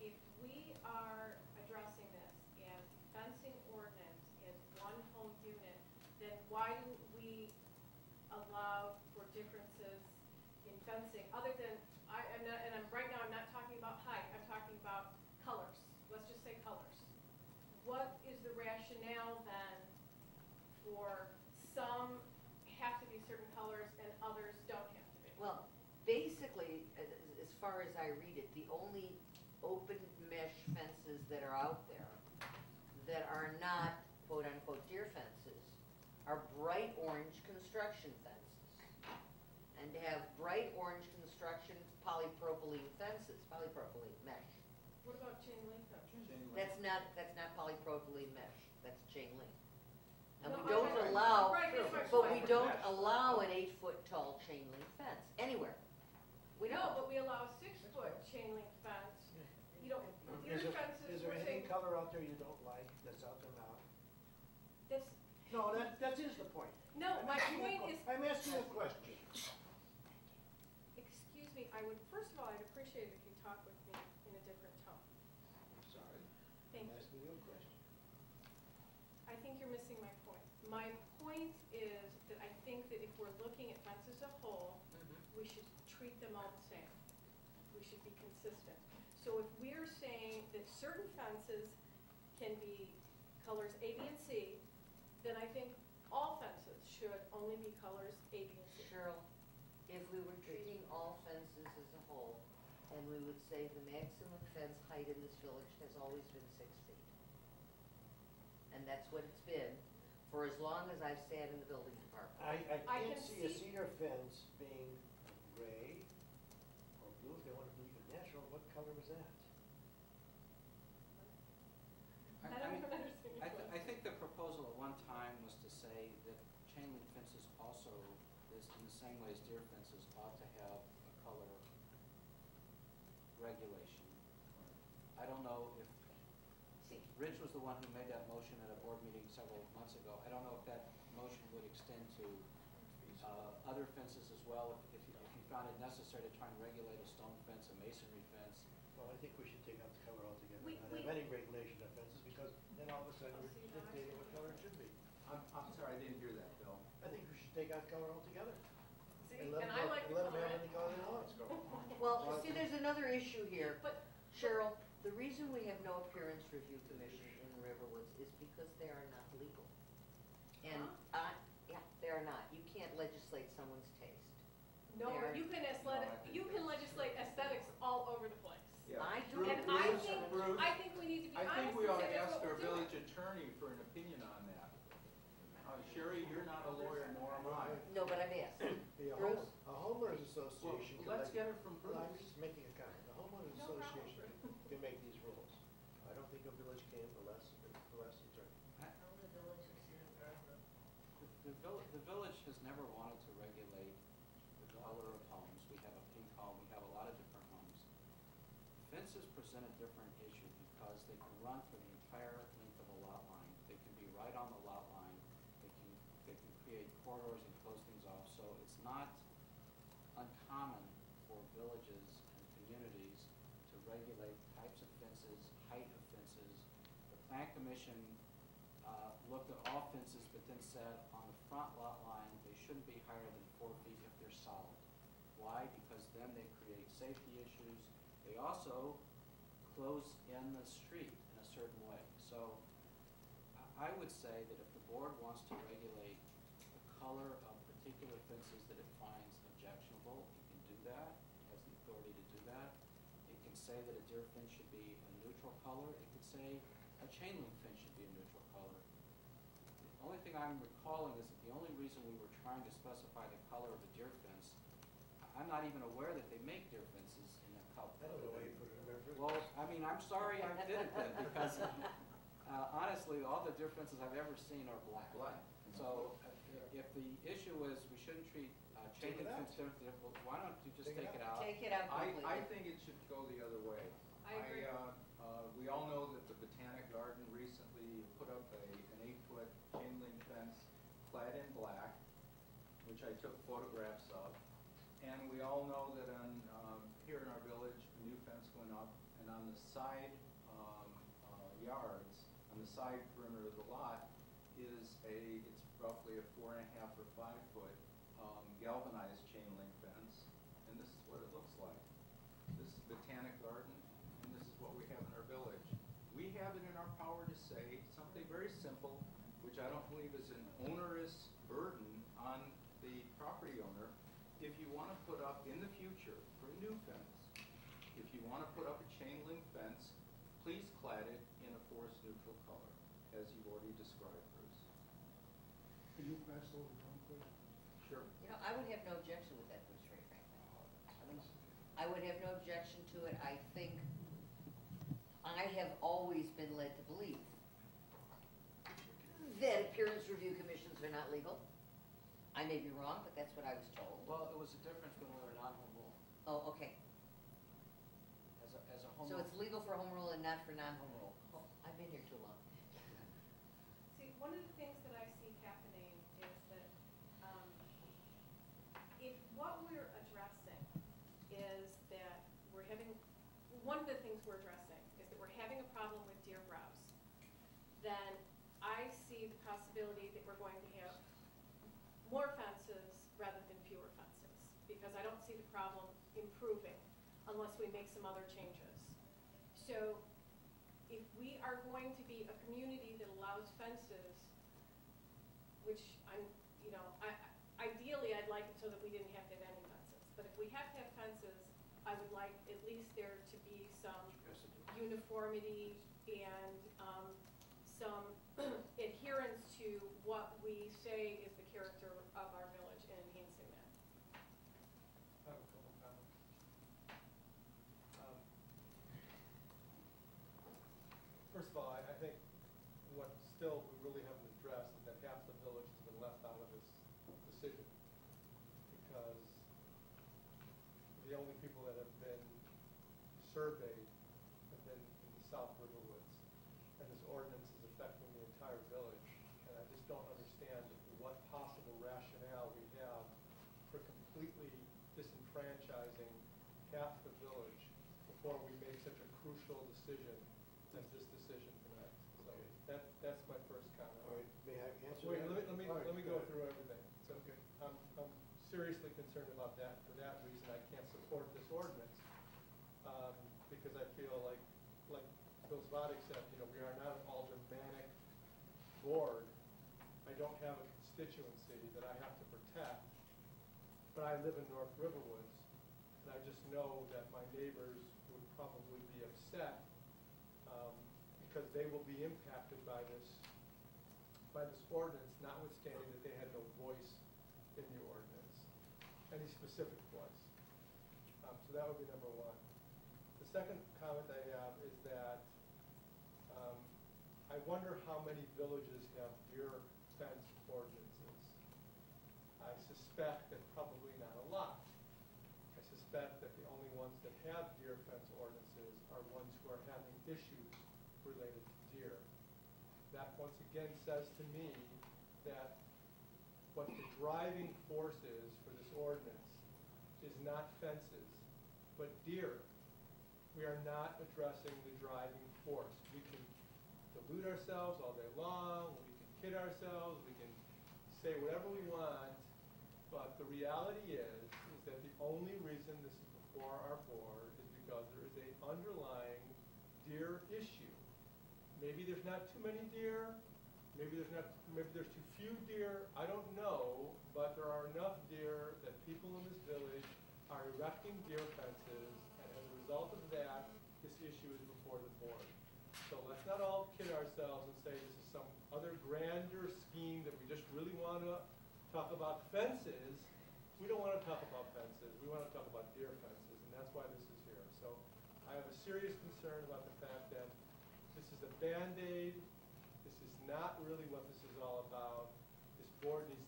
if we are addressing this as fencing ordinance as one whole unit, then why do we allow for differences in fencing, other than, right now I'm not talking about height, I'm talking about colors. Let's just say colors. What is the rationale then for some have to be certain colors and others don't have to be? Well, basically, as far as I read it, the only open mesh fences that are out there that are not quote-unquote deer fences are bright orange construction fences. And to have bright orange construction polypropylene fences, polypropylene mesh. What about chain link fences? That's not polypropylene mesh, that's chain link. And No, we don't right, allow, right, that's my but we point. don't allow an 8-foot tall chain link fence anywhere. We No, don't. but we allow a 6-foot chain link fence. You don't, deer fences, Is there we're any saying, color out there you don't like that's out there now? that's, No, that is the point. no, my point is, I'm asking a question. excuse me, I would, first of all, I'd appreciate it if you talk with me in a different tone. I'm sorry. Thank I'm you. asking you a question. I think you're missing my point. My point is that I think that if we're looking at fences as a whole, we should treat them all the same. We should be consistent. So if we're saying that certain fences can be colors A, B, and C, then I think all fences should only be colors A, B, and C. Cheryl, if we were treating all fences as a whole, and we would say the maximum fence height in this village has always been 6 feet. And that's what it's been for as long as I've sat in the building department. I I can't can see a see- cedar fence being gray or blue, if they want to be even natural. What color was that? I don't even understand your I point. think the proposal at one time was to say that chain link fences also, is in the same way as deer fences, ought to have a color regulation. I don't know if, Rich was the one who made that motion at a board meeting several months ago. I don't know if that motion would extend to other fences as well, if you found it necessary to try and regulate a stone fence, a masonry fence. Well, I think we should take out the color altogether, We- not we- have any regulation of fences, because then all of a sudden Oh, we're so you don't dictating what actually- color it should be. I'm sorry, I didn't hear that, Bill. I think we should take out color altogether. See, And let and them I go- like the let them color have red. any color they want. Well, see, there's another issue here. But, Cheryl, the reason we have no appearance review commission in Riverwoods is because they are not legal. And, yeah, they are not. You can't legislate someone's taste. no, They are- you can legislate aesthetics all over the place. Yeah. I do. And Bruce, I think we need to be I honest think and we ought say to that's ask what our we're doing. village attorney for an opinion on that. Sherry, you're not a lawyer, nor am I. No, but I've asked. The Bruce? a homeowners association. Well, let's can get it from Well, I'm Bruce. just making a comment. The homeowners No problem. association can make these rules. I don't think a village can unless attorney. The village has never wanted to regulate the color of homes. We have a pink home, we have a lot of different homes. Fences present a different issue because they can run for the entire length of a lot line. They can be right on the lot line. They can create corridors and close things off. So it's not uncommon for villages and communities to regulate types of fences, height of fences. The Plan Commission looked at all fences, but then said on the front lot line, they shouldn't be higher than 4 feet if they're solid. Why? Because then they create safety issues. They also close in the street in a certain way. So I would say that if the board wants to regulate the color of particular fences that it finds objectionable, it can do that. It has the authority to do that. It can say that a deer fence should be a neutral color. It could say a chain link fence should be a neutral color. The only thing I'm recalling is that the only reason we were trying to specify the color of a deer fence, I'm not even aware that they make deer fences in that color. I don't know why you put it in there. Well, I mean, I'm sorry I did it then, because honestly, all the deer fences I've ever seen are black. Black. So if the issue is we shouldn't treat chain Take it link out. fence differently, well, why don't you just Take it take it out. out? Take it out completely. I think it should go the other way. I agree. We all know that the Botanic Garden recently put up an 8-foot chain link fence clad in black, which I took photographs of. And we all know that on, here in our village, a new fence went up, and on the the side yards, on the side perimeter of the lot, it's roughly a 4.5 or 5 foot galvanized chain link fence, and this is what it looks like. This is Botanic Garden, and this is what we have in our village. We have it in our power to say something very simple, which I don't believe is an onerous burden on the property owner. If you want to put up in the future for a new fence, if you want to put up a chain link fence, please clad it in a forest neutral color, as you've already described, Bruce. Could you pass those around, please? Sure. You know, I would have no objection with that, Bruce, very frankly. I would have no objection to it. I think, I have always been led to believe that appearance review commissions are not legal. I may be wrong, but that's what I was told. Well, it was a difference when we were non-home rule. Oh, okay. As a home So rule. it's legal for home rule and not for non-home rule. Oh, I've been here too long. See, one of the things that I see happening is that, if what we're addressing is that we're having, one of the things we're addressing is that we're having a problem with deer browse, then I see the possibility that we're going to have more fences rather than fewer fences, because I don't see the problem improving unless we make some other changes. So if we are going to be a community that allows fences, which ideally I'd like it so that we didn't have to have any fences. But if we have to have fences, I would like at least there to be some uniformity and some adherence to what we say is the character of our village and enhancing that. I have a couple comments. First of all, I think what still we really haven't addressed is that half the village has been left out of this decision. Because the only people that have been surveyed have been in the South River Woods. And this ordinance is affecting the entire village. And I just don't understand what possible rationale we have for completely disenfranchising half the village before we make such a crucial decision as this decision tonight. So that's my first comment. All right, may I answer Wait, that? let me All go right, through everything. So Okay. I'm seriously concerned about that. For that reason, I can't support this ordinance, because I feel like Bill Zvotic said, we are not an aldermanic board. I don't have a constituency that I have to protect, but I live in North Riverwoods, and I just know that my neighbors would probably be upset, because they will be impacted by this ordinance, notwithstanding that they had no voice in the ordinance, any specific voice. So that would be number one. The second comment I have is that I wonder how many villages have deer fence ordinances. I suspect that probably not a lot. I suspect that the only ones that have deer fence ordinances are ones who are having issues related to deer. That once again says to me that what the driving force is for this ordinance is not fences, but deer. We are not addressing the driving force. We can delude ourselves all day long, we can kid ourselves, we can say whatever we want, but the reality is that the only reason this is before our board is because there is an underlying deer issue. Maybe there's not too many deer, maybe there's too few deer, I don't know, but there are enough deer that people in this village are erecting deer fences, and as a result of that, this issue is before the board. So let's not all kid ourselves and say this is some other grander scheme that we just really want to talk about fences. We don't want to talk about fences, we want to talk about deer fences, and that's why this is here. So I have a serious concern about the fact that this is a Band-Aid. This is not really what this is all about. This board needs